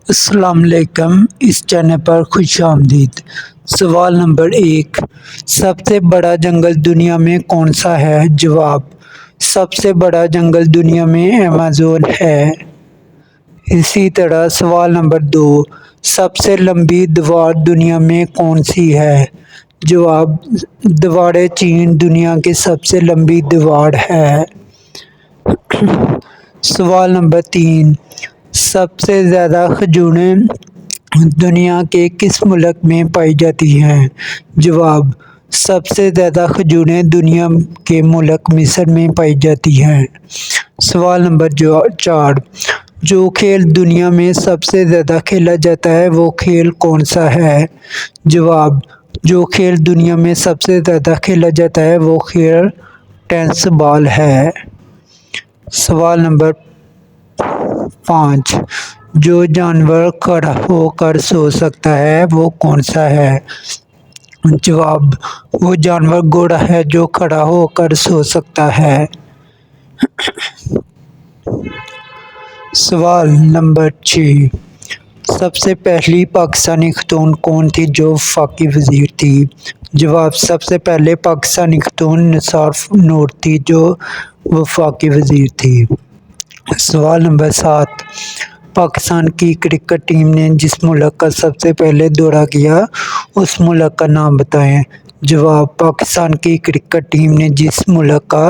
السلام علیکم، اس چینل پر خوش آمدید۔ سوال نمبر 1، سب سے بڑا جنگل دنیا میں کون سا ہے؟ جواب: سب سے بڑا جنگل دنیا میں ایمیزون ہے۔ اسی طرح سوال نمبر 2، سب سے لمبی دیوار دنیا میں کون سی ہے؟ جواب: دیوار چین دنیا کی سب سے لمبی دیوار ہے۔ سوال نمبر 3، سب سے زیادہ کھجوریں دنیا کے کس ملک میں پائی جاتی ہیں؟ جواب: سب سے زیادہ کھجوریں دنیا کے ملک مصر میں پائی جاتی ہیں۔ سوال نمبر 4، جو کھیل دنیا میں سب سے زیادہ کھیلا جاتا ہے وہ کھیل کون سا ہے؟ جواب: جو کھیل دنیا میں سب سے زیادہ کھیلا جاتا ہے وہ کھیل ٹینس بال ہے۔ سوال نمبر 5، جو جانور کھڑا ہو کر سو سکتا ہے وہ کون سا ہے؟ جواب: وہ جانور گھوڑا ہے جو کھڑا ہو کر سو سکتا ہے۔ سوال نمبر 6، سب سے پہلی پاکستانی خاتون کون تھی جو وفاقی وزیر تھی؟ جواب: سب سے پہلے پاکستانی خاتون نثار نور تھی جو وفاقی وزیر تھی۔ سوال نمبر 7، پاکستان کی کرکٹ ٹیم نے جس ملک کا سب سے پہلے دورہ کیا اس ملک کا نام بتائیں۔ جواب: پاکستان کی کرکٹ ٹیم نے جس ملک کا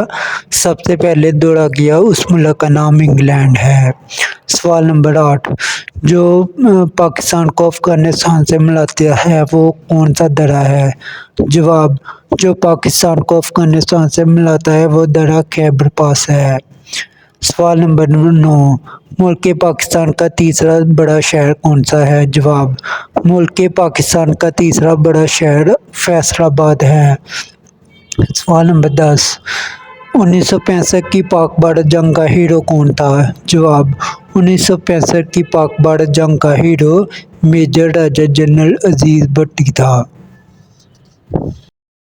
سب سے پہلے دورہ کیا اس ملک کا نام انگلینڈ ہے۔ سوال نمبر 8، جو پاکستان کو افغانستان سے ملاتا ہے وہ کون سا درہ ہے؟ جواب: جو پاکستان کو افغانستان سے ملاتا ہے وہ درہ خیبر پاس ہے۔ سوال نمبر 9، ملک پاکستان کا تیسرا بڑا شہر کون سا ہے؟ جواب: ملک پاکستان کا تیسرا بڑا شہر فیصل آباد ہے۔ سوال نمبر 10، 1965 کی پاک بھارت جنگ کا ہیرو کون تھا؟ جواب: 1965 کی پاک بھارت جنگ کا ہیرو میجر راجہ جنرل عزیز بھٹی تھا۔